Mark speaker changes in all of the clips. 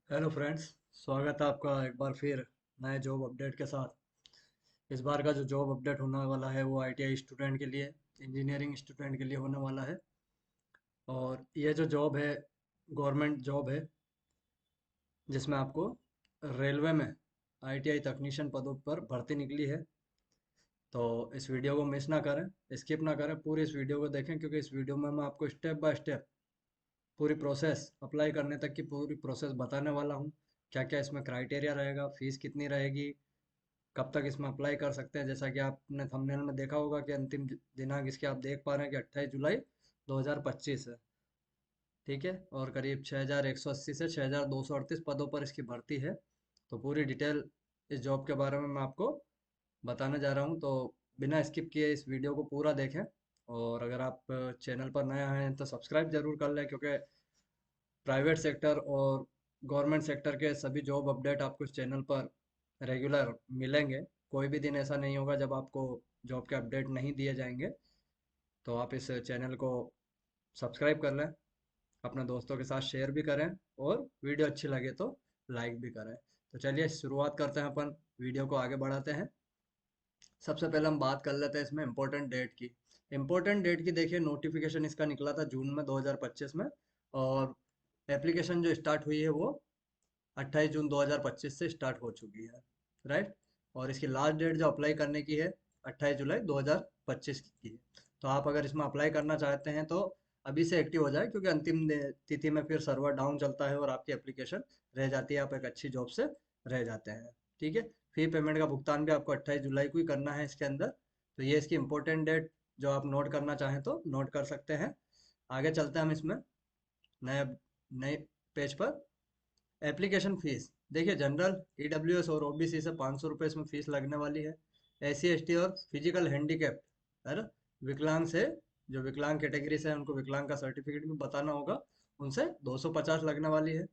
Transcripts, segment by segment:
Speaker 1: Hello friends. स्वागत है आपका एक बार फिर नए जॉब अपडेट के साथ। इस बार का जो जॉब अपडेट होने वाला है वो आईटीआई स्टूडेंट के लिए, इंजीनियरिंग स्टूडेंट के लिए होने वाला है। और ये जो जॉब है गवर्नमेंट जॉब है, जिसमें आपको रेलवे में आईटीआई तकनीशियन पदों पर भर्ती निकली है। तो इस वीडियो को मिस ना करें, स्किप ना करें, पूरी इस वीडियो को देखें, क्योंकि इस वीडियो में मैं आपको स्टेप बाय स्टेप पूरी प्रोसेस, अप्लाई करने तक की पूरी प्रोसेस बताने वाला हूँ। क्या क्या इसमें क्राइटेरिया रहेगा, फीस कितनी रहेगी, कब तक इसमें अप्लाई कर सकते हैं। जैसा कि आपने थंबनेल में देखा होगा कि अंतिम दिनांक इसके आप देख पा रहे हैं कि 28 जुलाई 2025 है। ठीक है, और करीब 6180 से 6238 पदों पर इसकी भर्ती है। तो पूरी डिटेल इस जॉब के बारे में मैं आपको बताने जा रहा हूँ। तो बिना स्किप किए इस वीडियो को पूरा देखें। और अगर आप चैनल पर नए आए हैं तो सब्सक्राइब जरूर कर लें, क्योंकि प्राइवेट सेक्टर और गवर्नमेंट सेक्टर के सभी जॉब अपडेट आपको इस चैनल पर रेगुलर मिलेंगे। कोई भी दिन ऐसा नहीं होगा जब आपको जॉब के अपडेट नहीं दिए जाएंगे। तो आप इस चैनल को सब्सक्राइब कर लें, अपने दोस्तों के साथ शेयर भी करें, और वीडियो अच्छी लगे तो लाइक भी करें। तो चलिए शुरुआत करते हैं, अपन वीडियो को आगे बढ़ाते हैं। सबसे पहले हम बात कर लेते हैं इसमें इम्पोर्टेंट डेट की। इम्पोर्टेंट डेट की देखिए, नोटिफिकेशन इसका निकला था जून में 2025 में। और एप्लीकेशन जो स्टार्ट हुई है वो 28 जून 2025 से स्टार्ट हो चुकी है। राइट। और इसकी लास्ट डेट जो अप्लाई करने की है 28 जुलाई 2025 की है। तो आप अगर इसमें अप्लाई करना चाहते हैं तो अभी से एक्टिव हो जाए, क्योंकि अंतिम तिथि में फिर सर्वर डाउन चलता है और आपकी एप्लीकेशन रह जाती है, आप एक अच्छी जॉब से रह जाते हैं। ठीक है। फी पेमेंट का भुगतान भी आपको 28 जुलाई को ही करना है इसके अंदर। तो ये इसकी इम्पोर्टेंट डेट जो आप नोट करना चाहें तो नोट कर सकते हैं। आगे चलते हैं हम इसमें नए नए पेज पर। एप्लीकेशन फीस देखिए, जनरल, ईडब्ल्यूएस और ओबीसी से 500 रुपये इसमें फीस लगने वाली है। एससी एसटी और फिजिकल हैंडीकैप है ना, विकलांग से, जो विकलांग कैटेगरी से है उनको विकलांग का सर्टिफिकेट भी बताना होगा, उनसे 250 लगने वाली है।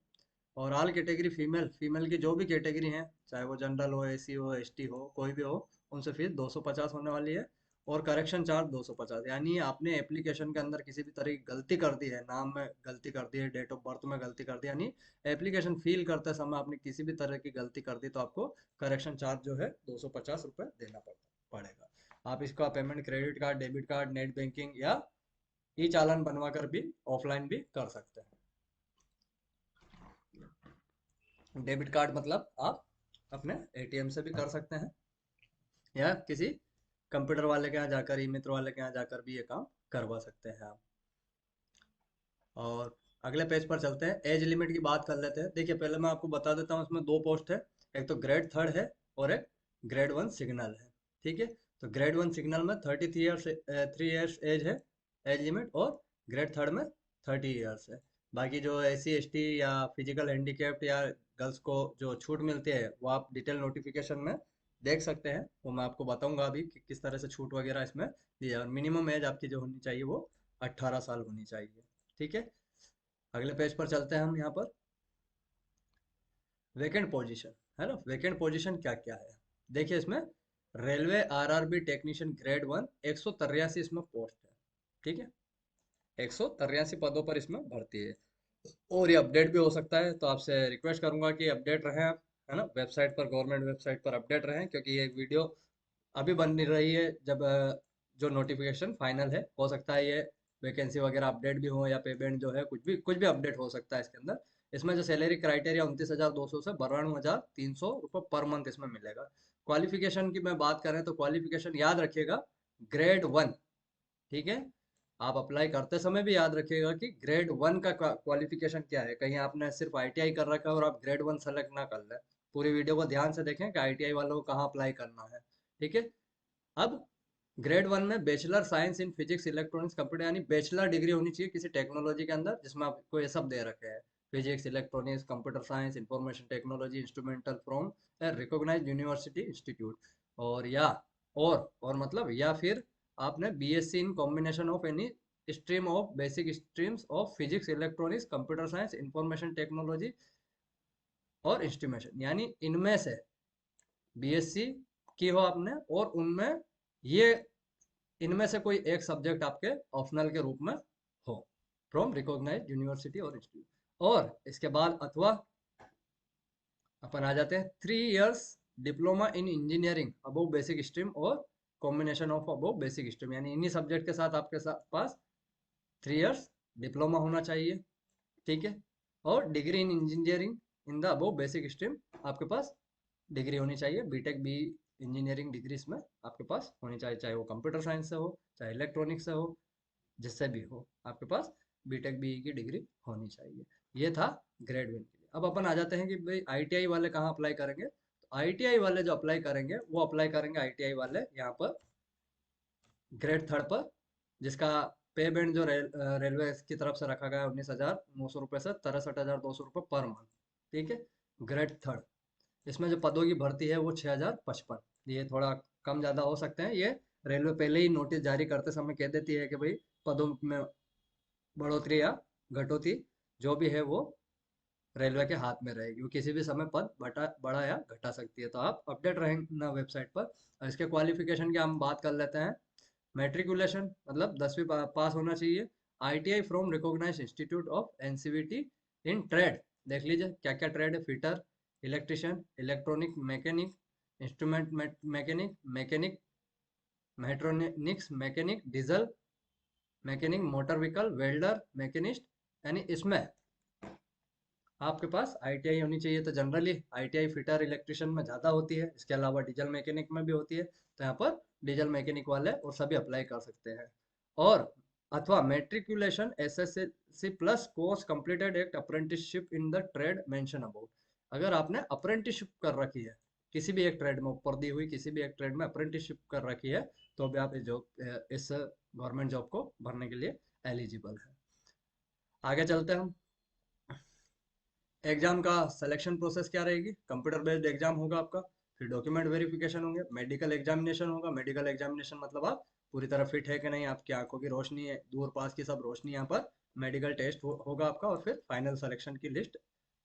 Speaker 1: और ऑल कैटेगरी फीमेल, फीमेल की जो भी कैटेगरी है, चाहे वो जनरल हो, एसी हो, एसटी हो, कोई भी हो, उनसे फीस 250 होने वाली है। और करेक्शन चार्ज 250, यानी आपने एप्लीकेशन के अंदर किसी भी तरह की गलती कर दी है, नाम में गलती कर दी है, डेट ऑफ बर्थ में गलती कर दी, यानी एप्लीकेशन फिल करते समय आपने किसी भी तरह की गलती कर दी, तो आपको करेक्शन चार्ज जो है 250 रुपये देना पड़ेगा। आप इसका payment credit card, debit card, net banking या ई चालान बनवा कर भी ऑफलाइन भी कर सकते हैं। डेबिट कार्ड मतलब आप अपने एटीएम से भी कर सकते हैं, या किसी कंप्यूटर वाले के यहाँ जाकर, ई मित्र वाले के यहाँ जाकर भी ये काम करवा सकते हैं आप। और अगले पेज पर चलते हैं, एज लिमिट की बात कर लेते हैं। देखिए, पहले मैं आपको बता देता हूँ, इसमें दो पोस्ट है। एक तो ग्रेड थर्ड है और एक ग्रेड वन सिग्नल है। ठीक है। तो ग्रेड वन सिग्नल में 3 ईयर्स एज है, एज लिमिट, और ग्रेड थर्ड में 30 ईयर्स है। बाकी जो एससी एसटी या फिजिकल हैंडीकैप्ड या गर्ल्स को जो छूट मिलती है वो आप डिटेल नोटिफिकेशन में देख सकते हैं। वो मैं आपको बताऊंगा अभी कि किस तरह से छूट वगैरह इसमें दी है। और मिनिमम एज आपकी जो होनी चाहिए वो 18 साल होनी चाहिए। ठीक है। अगले पेज पर चलते हैं हम, यहाँ पर वेकेंट पोजीशन है ना। वेकेंट पोजीशन क्या क्या है, देखिए इसमें railway RRB technician grade one 183 इसमें पोस्ट है। ठीक है। 183 पदों पर इसमें भर्ती है। और ये अपडेट भी हो सकता है, तो आपसे रिक्वेस्ट करूंगा कि अपडेट रहें आप, है ना, वेबसाइट पर, गवर्नमेंट वेबसाइट पर अपडेट रहें, क्योंकि ये वीडियो अभी बन नहीं रही है। जब जो नोटिफिकेशन फाइनल है, हो सकता है ये वैकेंसी वगैरह अपडेट भी हो, या पेमेंट जो है कुछ भी अपडेट हो सकता है इसके अंदर। इसमें जो सैलरी क्राइटेरिया 29,200 से 92,300 रुपये पर मंथ इसमें मिलेगा। क्वालिफिकेशन की मैं बात करें तो क्वालिफिकेशन याद रखिएगा, ग्रेड वन। ठीक है। आप अप्लाई करते समय भी याद रखिएगा कि ग्रेड वन का क्वालिफिकेशन क्या है। कहीं आपने सिर्फ आईटीआई कर रखा है और आप ग्रेड वन सेलेक्ट ना कर लें। पूरी वीडियो को ध्यान से देखें कि आईटीआई वालों को कहाँ अप्लाई करना है। ठीक है। अब ग्रेड वन में bachelor science in physics electronics computer, यानी बैचलर डिग्री होनी चाहिए किसी टेक्नोलॉजी के अंदर, जिसमें आपको ये सब दे रखे हैं, physics, electronics, computer science, information technology, instrumental from recognised university institute. और या और मतलब, या फिर आपने BSc in combination of any stream of basic streams of physics, electronics, computer science, information technology और इंस्ट्रूमेशन, यानी इनमें से बीएससी की हो आपने, और उनमें ये इनमें से कोई एक सब्जेक्ट आपके ऑप्शनल के रूप में हो, फ्रॉम रिकॉग्नाइज्ड यूनिवर्सिटी और इंस्टीट्यूट। और इसके बाद अथवा अपन आ जाते हैं 3 years diploma in engineering above basic stream और combination of above basic stream, यानी इन्हीं सब्जेक्ट के साथ आपके साथ पास 3 इयर्स डिप्लोमा होना चाहिए। ठीक है। और degree in engineering in the above basic stream, आपके पास डिग्री होनी चाहिए, बीटेक बी इंजीनियरिंग डिग्री इसमें आपके पास होनी चाहिए, चाहे वो कंप्यूटर साइंस से हो, चाहे इलेक्ट्रॉनिक्स से हो, जिससे भी हो आपके पास बीटेक बीई की डिग्री होनी चाहिए। ये था ग्रेड वन के लिए। अब अपन आ जाते हैं कि भाई आईटीआई वाले कहाँ अप्लाई करेंगे। तो आईटीआई वाले जो अप्लाई करेंगे वो अप्लाई करेंगे आईटीआई वाले यहाँ पर ग्रेड थर्ड पर, जिसका पे बैंड जो रेलवे की तरफ से रखा गया है 19,900 रुपये से 63,200 रुपये पर मंथ। ठीक है। ग्रेड थर्ड इसमें जो पदों की भर्ती है वो 6,055। ये थोड़ा कम ज़्यादा हो सकते हैं, ये रेलवे पहले ही नोटिस जारी करते समय कह देती है कि भाई पदों में बढ़ोतरी या घटोतरी जो भी है वो रेलवे के हाथ में रहेगी, वो किसी भी समय पद बढ़ा या घटा सकती है। तो आप अपडेट रहेंगे वेबसाइट पर। और इसके क्वालिफिकेशन की हम बात कर लेते हैं। मैट्रिकुलेशन मतलब 10वीं पास होना चाहिए। ITI from recognised institute of NCVT in trade, देख लीजिए क्या क्या ट्रेड है, fitter, electrician, electronic mechanic, instrument mechanic, mechanic mechatronics, mechanic diesel mechanic, motor vehicle, welder, machinist, यानी इसमें आपके पास आईटीआई होनी चाहिए। तो जनरली आईटीआई फिटर इलेक्ट्रिशियन में ज़्यादा होती है, इसके अलावा डीजल मैकेनिक में भी होती है। तो यहाँ पर डीजल मैकेनिक वाले और सभी अप्लाई कर सकते हैं। और अथवा matriculation SSC plus course completed act apprenticeship in the trade mention about, अगर आपने अप्रेंटिसशिप कर रखी है किसी भी एक ट्रेड में, ऊपर दी हुई किसी भी एक ट्रेड में अप्रेंटिसशिप कर रखी है, तो भी आप इस जॉब इस गवर्नमेंट जॉब को भरने के लिए एलिजिबल है। आगे चलते हैं हम। एग्जाम का सिलेक्शन प्रोसेस क्या रहेगी। कंप्यूटर बेस्ड एग्जाम होगा आपका, फिर डॉक्यूमेंट वेरिफिकेशन होंगे, मेडिकल एग्जामिनेशन होगा। मेडिकल एग्जामिनेशन मतलब आप पूरी तरह फिट है कि नहीं, आपकी आंखों की रोशनी है, दूर पास की सब रोशनी यहाँ पर मेडिकल टेस्ट होगा आपका, और फिर फाइनल सिलेक्शन की लिस्ट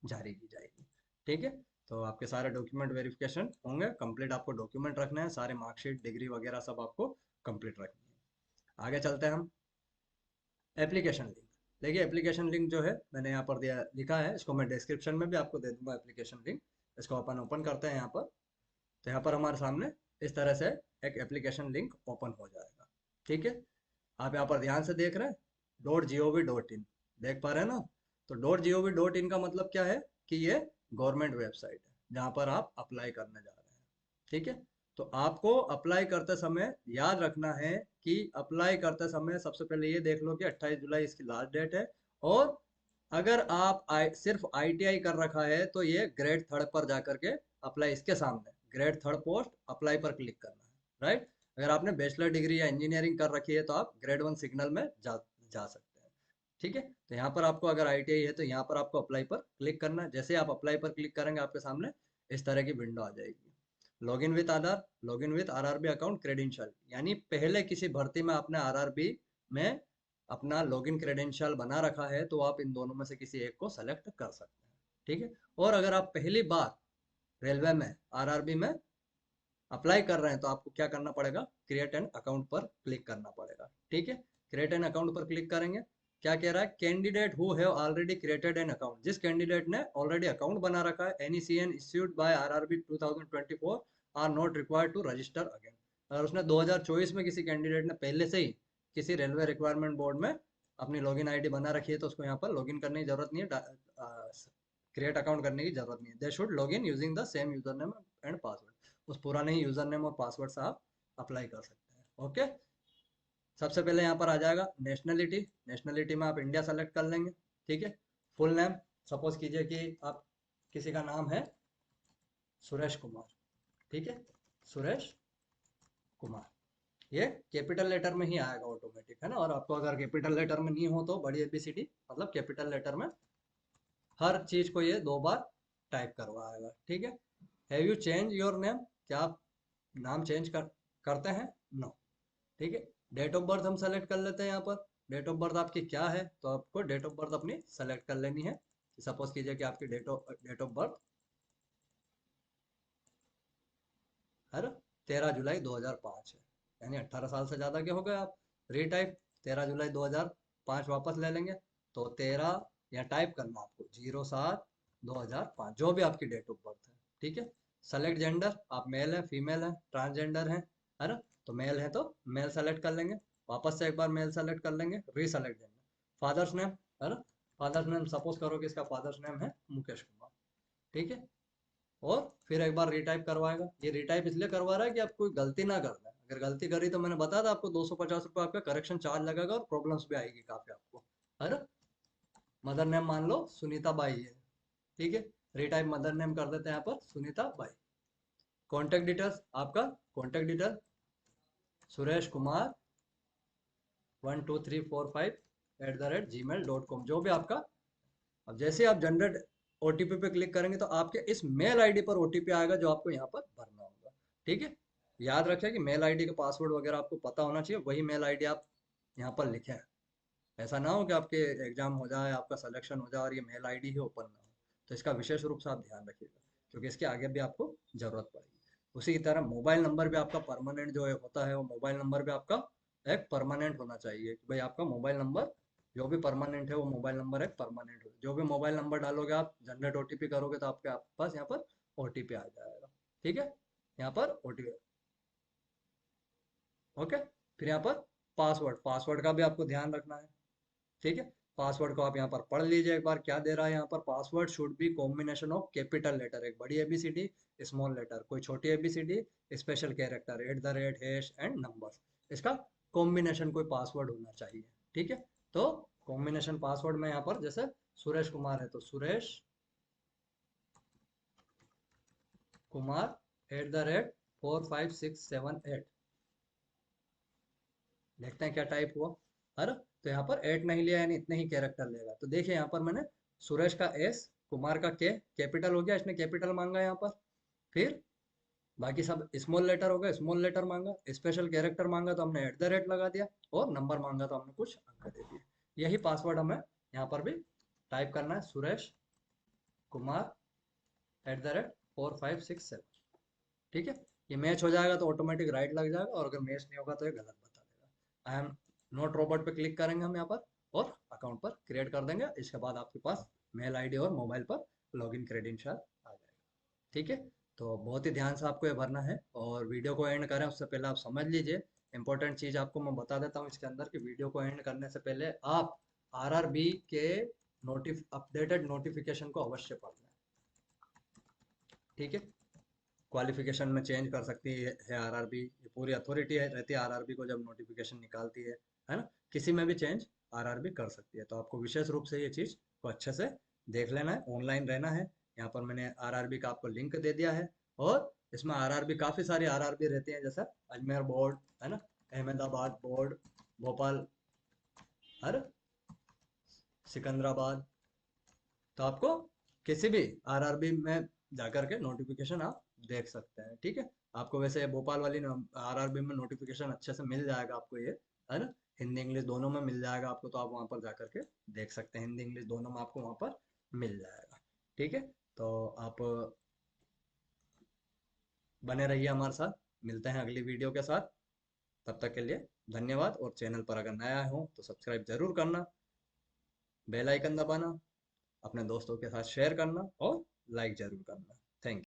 Speaker 1: जारी की जाएगी। ठीक है। तो आपके सारे डॉक्यूमेंट वेरिफिकेशन होंगे कंप्लीट, आपको डॉक्यूमेंट रखना है, सारे मार्कशीट डिग्री वगैरह सब आपको कंप्लीट रखनी है। आगे चलते हैं हम। एप्लीकेशन लिंक, देखिए एप्लीकेशन लिंक जो है मैंने यहाँ पर दिया लिखा है, इसको मैं डिस्क्रिप्शन में भी आपको दे दूंगा एप्लीकेशन लिंक। इसको अपन ओपन करते हैं यहाँ पर। तो यहाँ पर हमारे सामने इस तरह से एक एप्लीकेशन लिंक ओपन हो जाएगा। ठीक है। आप यहाँ पर ध्यान से देख रहे हैं, .gov.in देख पा रहे हैं ना। तो .gov.in का मतलब क्या है कि ये गवर्नमेंट वेबसाइट है जहाँ पर आप अप्लाई करने जा रहे हैं। ठीक है। तो आपको अप्लाई करते समय याद रखना है कि अप्लाई करते समय सबसे पहले ये देख लो कि 28 जुलाई इसकी लास्ट डेट है। और अगर आप सिर्फ आईटीआई कर रखा है तो ये ग्रेड थर्ड पर जाकर के अप्लाई, इसके सामने ग्रेड थर्ड पोस्ट अप्लाई पर क्लिक करना है, राइट। अगर आपने बैचलर डिग्री या इंजीनियरिंग कर रखी है तो आप ग्रेड वन सिग्नल में जा सकते हैं। ठीक है। तो यहाँ पर आपको अगर आईटीआई है तो यहाँ पर आपको अप्लाई पर क्लिक करना है। जैसे आप अप्लाई पर क्लिक करेंगे आपके सामने इस तरह की विंडो आ जाएगी। Login with Aadhaar, login with RRB account credential, यानी पहले किसी भर्ती में आपने आरआरबी में अपना लॉगिन क्रेडेंशियल बना रखा है तो आप इन दोनों में से किसी एक को सेलेक्ट कर सकते हैं। ठीक है। और अगर आप पहली बार रेलवे में आरआरबी में अप्लाई कर रहे हैं तो आपको क्या करना पड़ेगा, क्रिएट एन अकाउंट पर क्लिक करना पड़ेगा। ठीक है। क्रिएट एन अकाउंट पर क्लिक करेंगे। क्या कह रहा है, candidate who have already created an account, जिस कैंडिडेट ने ऑलरेडी अकाउंट बना रखा है, NECN issued by RRB 2024 are not required to register again. अगर उसने 2024 में किसी कैंडिडेट ने पहले से ही किसी रेलवे रिक्वायरमेंट बोर्ड में अपनी लॉगिन आईडी बना रखी है तो उसको यहाँ पर लॉगिन करने की जरूरत नहीं है, क्रिएट अकाउंट करने की जरूरत नहीं है। They should log in using the same user name and password, उस पुराने ही यूजर नेम और पासवर्ड से आप अप्लाई कर सकते हैं। ओके। सबसे पहले यहाँ पर आ जाएगा नेशनलिटी, नेशनलिटी में आप इंडिया सेलेक्ट कर लेंगे। ठीक है। फुल नेम, सपोज कीजिए कि आप किसी का नाम है सुरेश कुमार। ठीक है। सुरेश कुमार, ये कैपिटल लेटर में ही आएगा ऑटोमेटिक, है ना। और आपको अगर कैपिटल लेटर में नहीं हो तो बड़ी एबीसीडी मतलब कैपिटल लेटर में हर चीज को ये 2 बार टाइप करवाएगा। ठीक है। Have you change your name, क्या आप नाम चेंज करते हैं, नो। ठीक है। डेट ऑफ बर्थ हम सेलेक्ट कर लेते हैं यहाँ पर। डेट ऑफ बर्थ आपकी क्या है तो आपको डेट ऑफ बर्थ अपनी सेलेक्ट कर लेनी है। सपोज कीजिए कि आपकी डेट ऑफ बर्थ हर 13 जुलाई 2005 है, यानी 18 साल से ज़्यादा के हो गए आप। रीटाइप 13 जुलाई 2005 वापस ले लेंगे। तो 13 यहाँ टाइप करना आपको 07 2005, जो भी आपकी डेट ऑफ बर्थ है, ठीक है। सेलेक्ट जेंडर, आप मेल है, फीमेल है, ट्रांसजेंडर है ना। तो मेल है तो मेल सेलेक्ट कर लेंगे, वापस से एक बार मेल सेलेक्ट कर लेंगे, रीसेलेक्ट जेंडर। फादर्स नेम, है ना। फादर्स नेम सपोज करो कि इसका फादर्स नेम है मुकेश कुमार, ठीक है। और फिर एक बार रीटाइप करवाएगा। ये रीटाइप इसलिए करवा रहा है कि आप कोई गलती ना कर दें। अगर गलती करी तो मैंने बताया था आपको 250 रुपये आपका करेक्शन चार्ज लगेगा और प्रॉब्लम्स भी आएगी काफी आपको, है ना। मदर नेम मान लो सुनीता बाई है, ठीक है। रीटाइप मदर नेम कर देते हैं यहाँ पर सुनीता बाई। कॉन्टेक्ट डिटेल्स, आपका contact detail Suresh Kumar 12345 @gmail.com, जो भी आपका। अब जैसे ही आप जनरेट ओटीपी पे क्लिक करेंगे तो आपके इस मेल आईडी पर ओटीपी आएगा जो आपको यहाँ पर भरना होगा, ठीक है। याद रखें कि मेल आईडी का पासवर्ड वगैरह आपको पता होना चाहिए, वही मेल आईडी आप यहाँ पर लिखें। ऐसा ना हो कि आपके एग्जाम हो जाए, आपका सिलेक्शन हो जाए और ये मेल आईडी ही ओपन ना हो। तो इसका विशेष रूप से आप ध्यान रखिएगा, क्योंकि इसके आगे भी आपको जरूरत पड़ेगी। उसी की तरह मोबाइल नंबर भी आपका परमानेंट जो है होता है, वो मोबाइल नंबर भी आपका एक परमानेंट होना चाहिए कि भाई आपका मोबाइल नंबर जो भी परमानेंट है वो मोबाइल नंबर एक परमानेंट हो। जो भी मोबाइल नंबर डालोगे आप, जनरेट ओटीपी करोगे तो आपके पास यहाँ पर ओटीपी आ जाएगा, ठीक है। यहाँ पर ओटीपी, ओके। फिर यहाँ पर पासवर्ड, पासवर्ड का भी आपको ध्यान रखना है, ठीक है। पासवर्ड को आप यहाँ पर पढ़ लीजिए एक बार क्या दे रहा है यहाँ पर। Password should be combination of capital letter, एक बड़ी एबीसीडी, स्मॉल लेटर, कोई छोटी ABCD, special character, @ hash and numbers. इसका कॉम्बिनेशन कोई पासवर्ड होना चाहिए, ठीक है। तो कॉम्बिनेशन पासवर्ड में यहाँ पर जैसे सुरेश कुमार है तो सुरेश कुमार @45678। देखते हैं क्या टाइप हुआ, है ना। तो यहाँ पर 8 नहीं लिया, यानी इतने ही कैरेक्टर लेगा। तो देखिए यहाँ पर मैंने सुरेश का एस, कुमार का के, कैपिटल हो गया, इसने कैपिटल मांगा यहाँ पर। फिर बाकी सब स्मॉल लेटर हो गया, स्मॉल लेटर मांगा, स्पेशल कैरेक्टर मांगा तो हमने @ लगा दिया, और नंबर मांगा तो हमने कुछ अंक दे दिए। यही पासवर्ड हमें यहाँ पर भी टाइप करना है, सुरेश कुमार @4567, ठीक है। ये मैच हो जाएगा तो ऑटोमेटिक राइट लग जाएगा, और अगर मैच नहीं होगा तो ये गलत बता देगा। आई एम नोट रोबोट पे क्लिक करेंगे हम यहाँ पर, और अकाउंट पर क्रिएट कर देंगे। इसके बाद आपके पास मेल आईडी और मोबाइल पर लॉगिन क्रेडेंशियल आ जाएगा, ठीक है। तो बहुत ही ध्यान से आपको ये भरना है, और वीडियो को एंड करें उससे पहले आप समझ लीजिए। इंपॉर्टेंट चीज़ आपको मैं बता देता हूँ इसके अंदर, कि वीडियो को एंड करने से पहले आप आरआरबी के अपडेटेड नोटिफिकेशन को अवश्य पढ़ना है, ठीक है। क्वालिफिकेशन में चेंज कर सकती है आरआरबी, ये पूरी अथॉरिटी है रहती है आरआरबी को जब नोटिफिकेशन निकालती है ना। किसी में भी चेंज आरआरबी कर सकती है। तो आपको विशेष रूप से ये चीज़ को अच्छे से देख लेना है, ऑनलाइन रहना है। यहाँ पर मैंने आरआरबी का आपको लिंक दे दिया है, और इसमें आरआरबी काफ़ी सारी आरआरबी रहती हैं, जैसे अजमेर बोर्ड, है ना, अहमदाबाद बोर्ड, भोपाल, हर सिकंदराबाद। तो आपको किसी भी आरआरबी में जाकर के नोटिफिकेशन आप देख सकते हैं, ठीक है। आपको वैसे भोपाल वाली आरआरबी में नोटिफिकेशन अच्छे से मिल जाएगा आपको ये, है ना। हिंदी इंग्लिश दोनों में मिल जाएगा आपको, तो आप वहाँ पर जाकर के देख सकते हैं। हिंदी इंग्लिश दोनों में आपको वहाँ पर मिल जाएगा, ठीक है। तो आप बने रहिए हमारे साथ, मिलते हैं अगली वीडियो के साथ। तब तक के लिए धन्यवाद, और चैनल पर अगर नया हो तो सब्सक्राइब जरूर करना, बेल आइकन दबाना, अपने दोस्तों के साथ शेयर करना, और लाइक जरूर करना। Thank you.